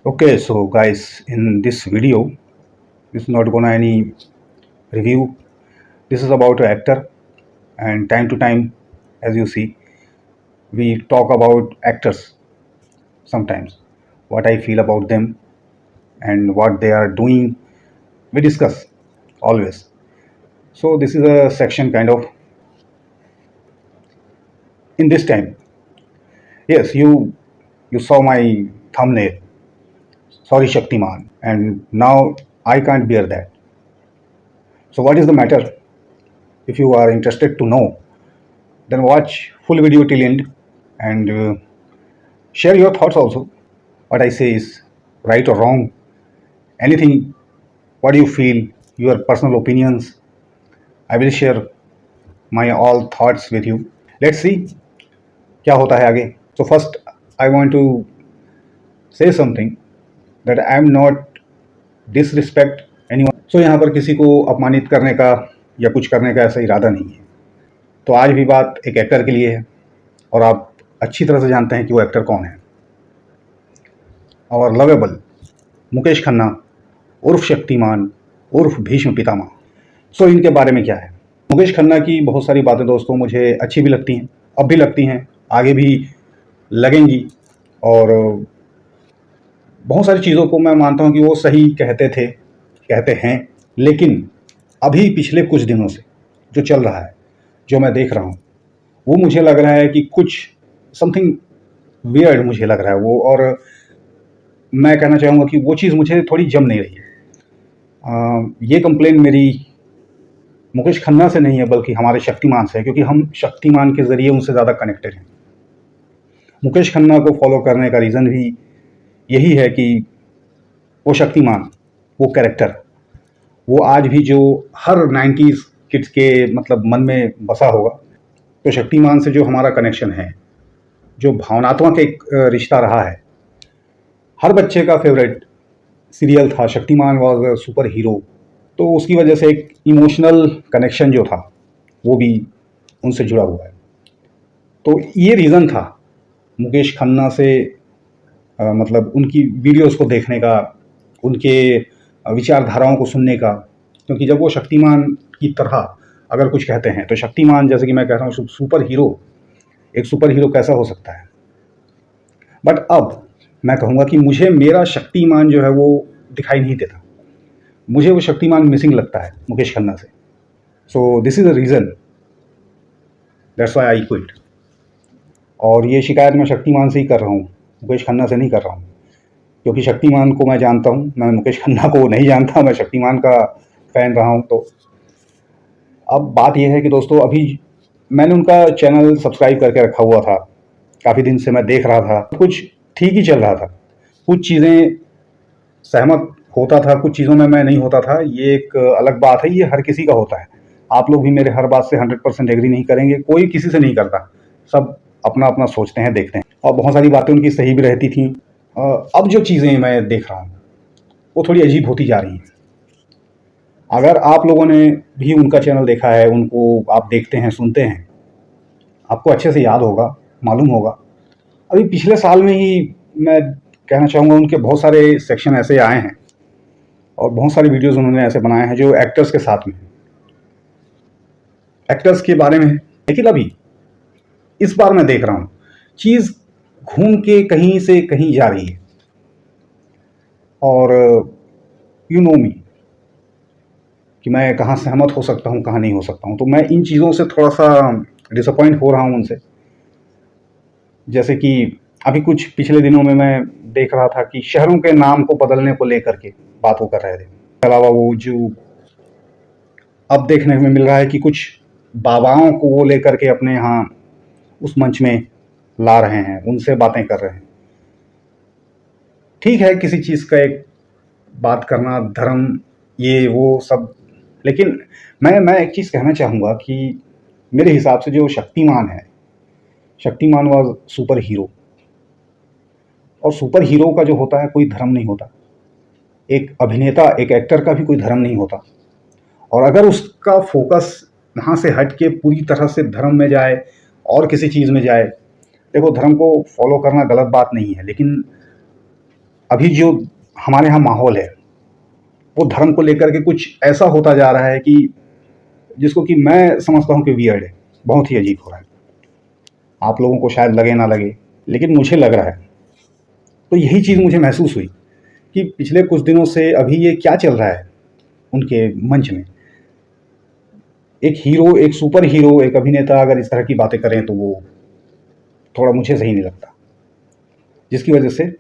Okay, so guys, in this video, this is not gonna any review. This is about an actor, and time to time, as you see, we talk about actors sometimes. What I feel about them and what they are doing, we discuss always. So this is a section kind of in this time. Yes, you saw my thumbnail. Sorry, Shaktiman, and now I can't bear that. So what is the matter? If you are interested to know, then watch full video till end and share your thoughts also. What I say is right or wrong, anything, what do you feel, your personal opinions. I will share my all thoughts with you. Let's see क्या होता है आगे. So first I want to say something that I am not disrespect anyone. So यहाँ पर किसी को अपमानित करने का या कुछ करने का ऐसा इरादा नहीं है. तो आज भी बात एक एक्टर के लिए है और आप अच्छी तरह से जानते हैं कि वो एक्टर कौन है. और लवेबल मुकेश खन्ना उर्फ शक्तिमान उर्फ भीष्म पितामह. सो इनके बारे में क्या है. मुकेश खन्ना की बहुत सारी बातें दोस्तों मुझे अच्छी भी लगती हैं, अब भी लगती हैं, आगे भी लगेंगी. और बहुत सारी चीज़ों को मैं मानता हूं कि वो सही कहते थे, कहते हैं. लेकिन अभी पिछले कुछ दिनों से जो चल रहा है, जो मैं देख रहा हूं, वो मुझे लग रहा है कि कुछ समथिंग वियर्ड मुझे लग रहा है वो. और मैं कहना चाहूँगा कि वो चीज़ मुझे थोड़ी जम नहीं रही है. ये कंप्लेन मेरी मुकेश खन्ना से नहीं है बल्कि हमारे शक्तिमान से है, क्योंकि हम शक्तिमान के ज़रिए उनसे ज़्यादा कनेक्टेड हैं. मुकेश खन्ना को फॉलो करने का रीज़न भी यही है कि वो शक्तिमान, वो कैरेक्टर, वो आज भी जो हर 90s किड्स के मतलब मन में बसा होगा. तो शक्तिमान से जो हमारा कनेक्शन है, जो भावनात्मक एक रिश्ता रहा है, हर बच्चे का फेवरेट सीरियल था शक्तिमान वॉज सुपर हीरो. तो उसकी वजह से एक इमोशनल कनेक्शन जो था वो भी उनसे जुड़ा हुआ है. तो ये रीज़न था मुकेश खन्ना से मतलब उनकी वीडियोस को देखने का, उनके विचारधाराओं को सुनने का. क्योंकि जब वो शक्तिमान की तरह अगर कुछ कहते हैं तो शक्तिमान, जैसे कि मैं कह रहा हूँ, सुपर हीरो, एक सुपर हीरो कैसा हो सकता है. बट अब मैं कहूँगा कि मुझे मेरा शक्तिमान जो है वो दिखाई नहीं देता. मुझे वो शक्तिमान मिसिंग लगता है मुकेश खन्ना से. So this is the reason, that's why I quit. और ये शिकायत मैं शक्तिमान से ही कर रहा हूँ, मुकेश खन्ना से नहीं कर रहा हूँ. क्योंकि शक्तिमान को मैं जानता हूँ, मैं मुकेश खन्ना को नहीं जानता. मैं शक्तिमान का फ़ैन रहा हूँ. तो अब बात यह है कि दोस्तों, अभी मैंने उनका चैनल सब्सक्राइब करके रखा हुआ था, काफ़ी दिन से मैं देख रहा था. कुछ ठीक ही चल रहा था, कुछ चीज़ें सहमत होता था, कुछ चीज़ों में मैं नहीं होता था. ये एक अलग बात है, ये हर किसी का होता है. आप लोग भी मेरे हर बात से 100% एग्री नहीं करेंगे, कोई किसी से नहीं करता. सब अपना अपना सोचते हैं, देखते हैं. और बहुत सारी बातें उनकी सही भी रहती थी. अब जो चीज़ें मैं देख रहा हूँ वो थोड़ी अजीब होती जा रही हैं. अगर आप लोगों ने भी उनका चैनल देखा है, उनको आप देखते हैं, सुनते हैं, आपको अच्छे से याद होगा, मालूम होगा. अभी पिछले साल में ही मैं कहना चाहूँगा उनके बहुत सारे सेक्शन ऐसे आए हैं और बहुत सारी वीडियोस उन्होंने ऐसे बनाए हैं जो एक्टर्स के साथ में, एक्टर्स के बारे में है. लेकिन अभी इस बार मैं देख रहा हूँ चीज़ घूम के कहीं से कहीं जा रही है. और यू नो मी कि मैं कहाँ सहमत हो सकता हूँ, कहाँ नहीं हो सकता हूँ. तो मैं इन चीज़ों से थोड़ा सा डिसअपॉइंट हो रहा हूँ उनसे. जैसे कि अभी कुछ पिछले दिनों में मैं देख रहा था कि शहरों के नाम को बदलने को लेकर के बात वो कर रहे थे. इसके अलावा वो जो अब देखने में मिल रहा है कि कुछ बाबाओं को वो लेकर के अपने यहाँ उस मंच में ला रहे हैं, उनसे बातें कर रहे हैं. ठीक है, किसी चीज़ का एक बात करना, धर्म, ये वो सब. लेकिन मैं एक चीज़ कहना चाहूँगा कि मेरे हिसाब से जो शक्तिमान है, शक्तिमान वॉज सुपर हीरो. और सुपर हीरो का जो होता है कोई धर्म नहीं होता. एक अभिनेता, एक एक्टर का भी कोई धर्म नहीं होता. और अगर उसका फोकस वहाँ से हट के पूरी तरह से धर्म में जाए और किसी चीज़ में जाए, देखो धर्म को फॉलो करना गलत बात नहीं है, लेकिन अभी जो हमारे यहाँ माहौल है वो धर्म को लेकर के कुछ ऐसा होता जा रहा है कि जिसको कि मैं समझता हूँ कि वियर्ड है, बहुत ही अजीब हो रहा है। आप लोगों को शायद लगे ना लगे, लेकिन मुझे लग रहा है। तो यही चीज़ मुझे महसूस हुई कि पिछले कुछ दिनों से अभी ये क्या चल रहा है उनके मंच में। एक हीरो, एक सुपर हीरो, एक अभिनेता अगर इस तरह की बातें करें तो वो थोड़ा मुझे सही नहीं लगता, जिसकी वजह से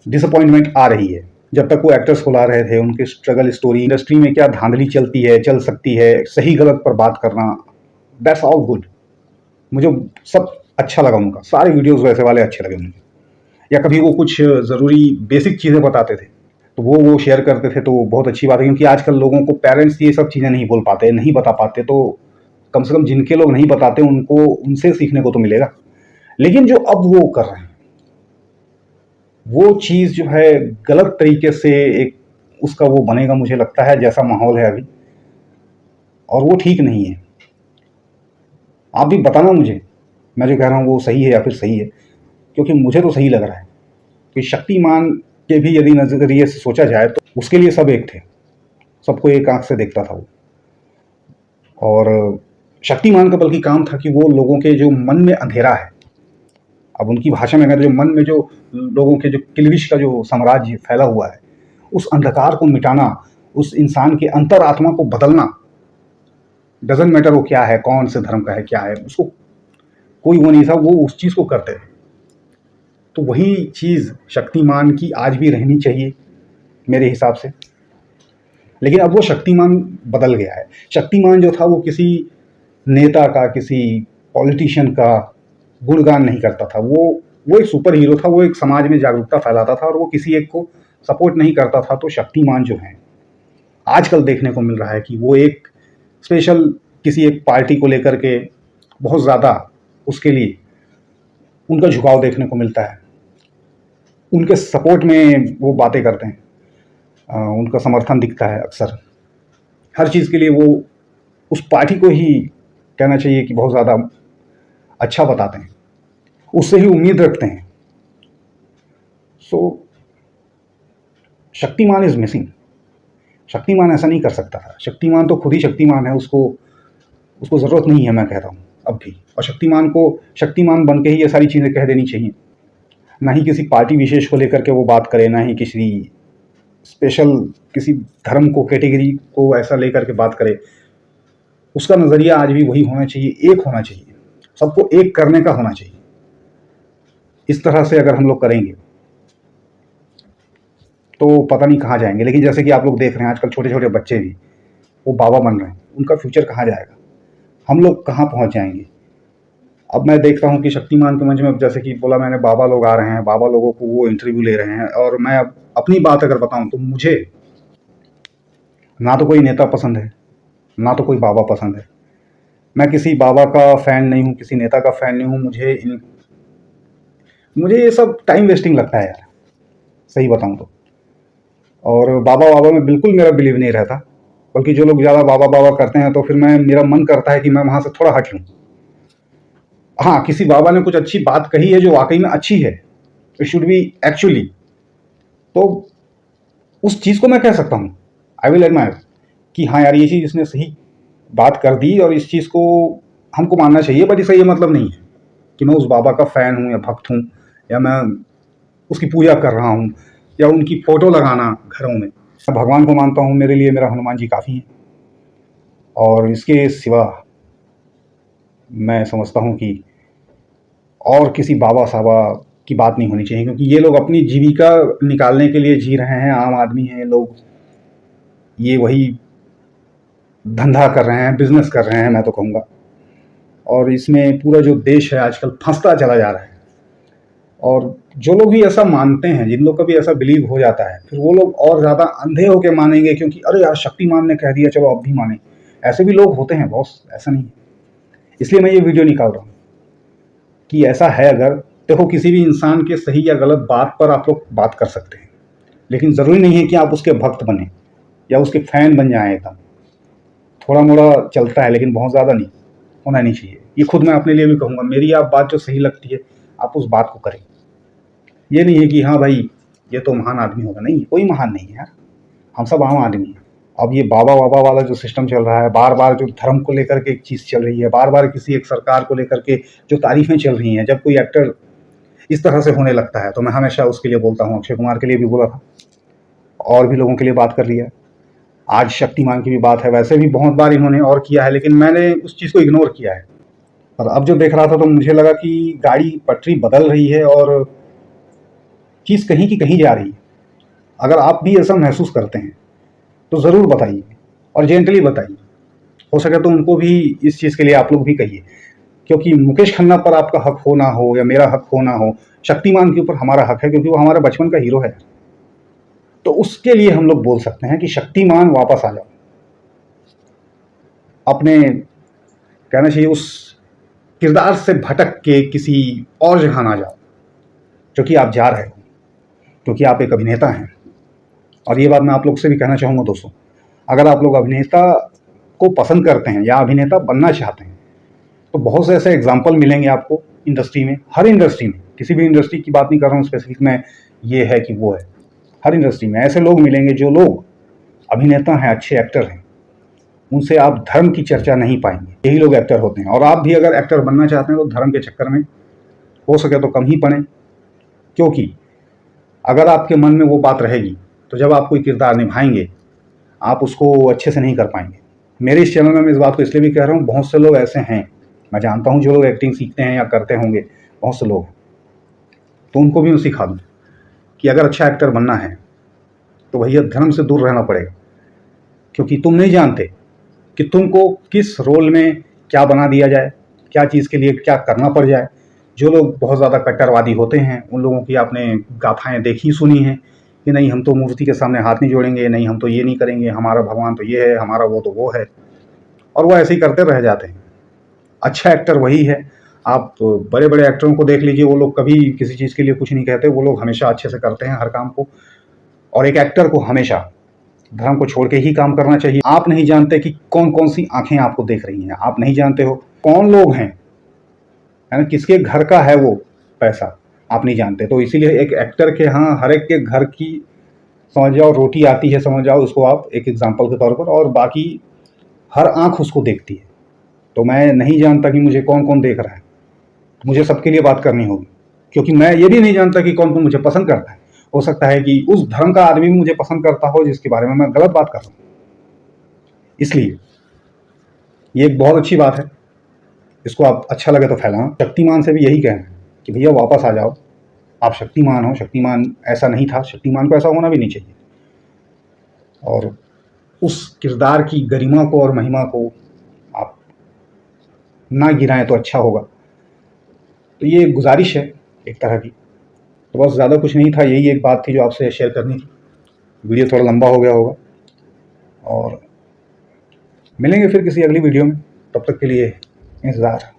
डिसअपॉइंटमेंट आ रही है। जब तक वो एक्टर्स को ला रहे थे, उनके स्ट्रगल स्टोरी, इंडस्ट्री में क्या धांधली चलती है, चल सकती है, सही गलत पर बात करना, दैट्स ऑल गुड। मुझे सब अच्छा लगा, उनका सारे वीडियोस वैसे वाले अच्छे लगे मुझे। या कभी वो कुछ ज़रूरी बेसिक चीज़ें बताते थे तो वो शेयर करते थे, तो बहुत अच्छी बात है। क्योंकि आजकल लोगों को पेरेंट्स ये सब चीज़ें नहीं बोल पाते, नहीं बता पाते, तो कम से कम जिनके लोग नहीं बताते उनको उनसे सीखने को तो मिलेगा। लेकिन जो अब वो कर रहे हैं वो चीज़ जो है गलत तरीके से एक उसका वो बनेगा, मुझे लगता है, जैसा माहौल है अभी, और वो ठीक नहीं है। आप भी बताना मुझे, मैं जो कह रहा हूँ वो सही है या फिर सही है, क्योंकि मुझे तो सही लग रहा है कि शक्तिमान के भी यदि नज़रिए से सोचा जाए तो उसके लिए सब एक थे, सबको एक आंख से देखता था वो। और शक्तिमान का बल्कि काम था कि वो लोगों के जो मन में अंधेरा है, अब उनकी भाषा में अगर जो मन में जो लोगों के जो किल्विश का जो साम्राज्य फैला हुआ है, उस अंधकार को मिटाना, उस इंसान के अंतरात्मा को बदलना, डजंट मैटर वो क्या है, कौन से धर्म का है, क्या है, उसको कोई वो नहीं था, वो उस चीज़ को करते थे। तो वही चीज़ शक्तिमान की आज भी रहनी चाहिए मेरे हिसाब से। लेकिन अब वो शक्तिमान बदल गया है। शक्तिमान जो था वो किसी नेता का, किसी पॉलिटिशियन का गुणगान नहीं करता था। वो एक सुपर हीरो था, वो एक समाज में जागरूकता फैलाता था और वो किसी एक को सपोर्ट नहीं करता था। तो शक्तिमान जो है आजकल देखने को मिल रहा है कि वो एक स्पेशल किसी एक पार्टी को लेकर के बहुत ज़्यादा उसके लिए उनका झुकाव देखने को मिलता है, उनके सपोर्ट में वो बातें करते हैं, उनका समर्थन दिखता है अक्सर। हर चीज़ के लिए वो उस पार्टी को ही कहना चाहिए कि बहुत ज़्यादा अच्छा बताते हैं, उससे ही उम्मीद रखते हैं। सो शक्तिमान इज़ मिसिंग। शक्तिमान ऐसा नहीं कर सकता था। शक्तिमान तो खुद ही शक्तिमान है, उसको ज़रूरत नहीं है, मैं कहता हूँ अब भी। और शक्तिमान को शक्तिमान बन के ही ये सारी चीज़ें कह देनी चाहिए, ना ही किसी पार्टी विशेष को लेकर के वो बात करे, ना ही किसी स्पेशल किसी धर्म को, कैटेगरी को ऐसा लेकर के बात करे। उसका नज़रिया आज भी वही होना चाहिए, एक होना चाहिए, सबको एक करने का होना चाहिए। इस तरह से अगर हम लोग करेंगे तो पता नहीं कहाँ जाएंगे। लेकिन जैसे कि आप लोग देख रहे हैं आजकल छोटे छोटे बच्चे भी वो बाबा बन रहे हैं, उनका फ्यूचर कहाँ जाएगा, हम लोग कहाँ पहुँच जाएंगे। अब मैं देखता हूँ कि शक्तिमान के मंच में, जैसे कि बोला मैंने, बाबा लोग आ रहे हैं, बाबा लोगों को वो इंटरव्यू ले रहे हैं। और मैं अब अपनी बात अगर बताऊँ तो मुझे ना तो कोई नेता पसंद है, ना तो कोई बाबा पसंद है। मैं किसी बाबा का फ़ैन नहीं हूँ, किसी नेता का फ़ैन नहीं हूँ। मुझे ये सब टाइम वेस्टिंग लगता है यार, सही बताऊँ तो। और बाबा में बिल्कुल मेरा बिलीव नहीं रहता, बल्कि जो लोग ज़्यादा बाबा करते हैं तो फिर मेरा मन करता है कि मैं वहाँ से थोड़ा हट लूँ। हाँ, किसी बाबा ने कुछ अच्छी बात कही है जो वाकई में अच्छी है, इट शुड बी एक्चुअली, तो उस चीज़ को मैं कह सकता हूँ, आई विल एडमायर कि हाँ यार, ये चीज़ इसने सही बात कर दी और इस चीज़ को हमको मानना चाहिए। बट इसका ये मतलब नहीं है कि मैं उस बाबा का फ़ैन हूँ या भक्त हूँ, या मैं उसकी पूजा कर रहा हूँ, या उनकी फ़ोटो लगाना घरों में। मैं भगवान को मानता हूँ, मेरे लिए मेरा हनुमान जी काफ़ी है। और इसके सिवा मैं समझता हूँ कि और किसी बाबा साबा की बात नहीं होनी चाहिए, क्योंकि ये लोग अपनी जीविका निकालने के लिए जी रहे हैं। आम आदमी हैं लोग, ये वही धंधा कर रहे हैं, बिजनेस कर रहे हैं, मैं तो कहूँगा। और इसमें पूरा जो देश है आजकल फंसता चला जा रहा है। और जो लोग भी ऐसा मानते हैं, जिन लोग का भी ऐसा बिलीव हो जाता है, फिर वो लोग और ज़्यादा अंधे होकर मानेंगे, क्योंकि अरे यार शक्तिमान ने कह दिया, चलो अब भी माने। ऐसे भी लोग होते हैं बॉस, ऐसा नहीं है। इसलिए मैं ये वीडियो निकाल रहा हूँ कि ऐसा है अगर, देखो, किसी भी इंसान के सही या गलत बात पर आप लोग बात कर सकते हैं, लेकिन ज़रूरी नहीं है कि आप उसके भक्त बने या उसके फ़ैन बन जाएं एकदम। थोड़ा मोड़ा चलता है, लेकिन बहुत ज़्यादा नहीं होना नहीं चाहिए। ये खुद मैं अपने लिए भी कहूँगा, मेरी आप बात जो सही लगती है आप उस बात को करें। ये नहीं है कि हाँ भाई ये तो महान आदमी होगा। नहीं, कोई महान नहीं है यार, हम सब आम आदमी हैं। अब ये बाबा वाबा वाला जो सिस्टम चल रहा है, बार बार जो धर्म को लेकर के एक चीज़ चल रही है, बार बार किसी एक सरकार को लेकर के जो तारीफें चल रही हैं, जब कोई एक्टर इस तरह से होने लगता है तो मैं हमेशा उसके लिए बोलता हूँ। अक्षय कुमार के लिए भी बोला था और भी लोगों के लिए बात कर लिया, आज शक्तिमान की भी बात है। वैसे भी बहुत बार इन्होंने और किया है, लेकिन मैंने उस चीज़ को इग्नोर किया है। और अब जो देख रहा था तो मुझे लगा कि गाड़ी पटरी बदल रही है और चीज़ कहीं की कहीं जा रही है। अगर आप भी ऐसा महसूस करते हैं तो ज़रूर बताइए और जेंटली बताइए। हो सके तो उनको भी इस चीज़ के लिए आप लोग भी कहिए, क्योंकि मुकेश खन्ना पर आपका हक हो ना हो या मेरा हक हो ना हो, शक्तिमान के ऊपर हमारा हक है, क्योंकि वो हमारा बचपन का हीरो है। तो उसके लिए हम लोग बोल सकते हैं कि शक्तिमान वापस आ जाओ, अपने कहना चाहिए उस किरदार से भटक के किसी और जगह ना जाओ, जो कि आप जा रहे हो, क्योंकि आप एक अभिनेता हैं। और ये बात मैं आप लोग से भी कहना चाहूँगा दोस्तों, अगर आप लोग अभिनेता को पसंद करते हैं या अभिनेता बनना चाहते हैं तो बहुत से ऐसे एग्जाम्पल मिलेंगे आपको इंडस्ट्री में, हर इंडस्ट्री में, किसी भी इंडस्ट्री की बात नहीं कर रहा हूँ स्पेसिफिक में ये है कि वो है, हर इंडस्ट्री में ऐसे लोग मिलेंगे जो लोग अभिनेता हैं, अच्छे एक्टर हैं, उनसे आप धर्म की चर्चा नहीं पाएंगे। यही लोग एक्टर होते हैं। और आप भी अगर एक्टर बनना चाहते हैं तो धर्म के चक्कर में हो सके तो कम ही पड़ें, क्योंकि अगर आपके मन में वो बात रहेगी तो जब आप कोई किरदार निभाएंगे आप उसको अच्छे से नहीं कर पाएंगे। मेरे इस चैनल में मैं इस बात को इसलिए भी कह रहा हूँ, बहुत से लोग ऐसे हैं, मैं जानता हूँ जो लोग एक्टिंग सीखते हैं या करते होंगे, बहुत से लोग, तो उनको भी मैं सिखा दूँ कि अगर अच्छा एक्टर बनना है तो भैया धर्म से दूर रहना पड़ेगा, क्योंकि तुम नहीं जानते कि तुमको किस रोल में क्या बना दिया जाए, क्या चीज़ के लिए क्या करना पड़ जाए। जो लोग बहुत ज़्यादा कट्टरवादी होते हैं उन लोगों की आपने गाथाएं देखी सुनी हैं कि नहीं हम तो मूर्ति के सामने हाथ नहीं जोड़ेंगे, नहीं हम तो ये नहीं करेंगे, हमारा भगवान तो ये है, हमारा वो तो वो है, और वो ऐसे ही करते रह जाते हैं। अच्छा एक्टर वही है, आप बड़े बड़े एक्टरों को देख लीजिए, वो लोग कभी किसी चीज़ के लिए कुछ नहीं कहते, वो लोग हमेशा अच्छे से करते हैं हर काम को। और एक एक्टर को हमेशा धर्म को छोड़ के ही काम करना चाहिए। आप नहीं जानते कि कौन कौन सी आंखें आपको देख रही हैं, आप नहीं जानते हो कौन लोग हैं, है ना, किसके घर का है वो पैसा, आप नहीं जानते। तो इसीलिए एक एक्टर के यहाँ हर एक के घर की समझ जाओ रोटी आती है, समझ जाओ उसको आप एक एग्जाम्पल के तौर पर, और बाकी हर आंख उसको देखती है। तो मैं नहीं जानता कि मुझे कौन कौन देख रहा है, मुझे सबके लिए बात करनी होगी, क्योंकि मैं ये भी नहीं जानता कि कौन कौन मुझे पसंद करता है। हो सकता है कि उस धर्म का आदमी भी मुझे पसंद करता हो जिसके बारे में मैं गलत बात कर रहा हूँ। इसलिए ये एक बहुत अच्छी बात है, इसको आप अच्छा लगे तो फैलाना। शक्तिमान से भी यही कहना है कि भैया वापस आ जाओ, आप शक्तिमान हो, शक्तिमान ऐसा नहीं था, शक्तिमान को ऐसा होना भी नहीं चाहिए, और उस किरदार की गरिमा को और महिमा को आप ना गिराएं तो अच्छा होगा। तो ये एक गुजारिश है एक तरह की। तो बस ज़्यादा कुछ नहीं था, यही एक बात थी जो आपसे शेयर करनी थी। वीडियो थोड़ा लंबा हो गया होगा, और मिलेंगे फिर किसी अगली वीडियो में, तब तक के लिए इंतज़ार।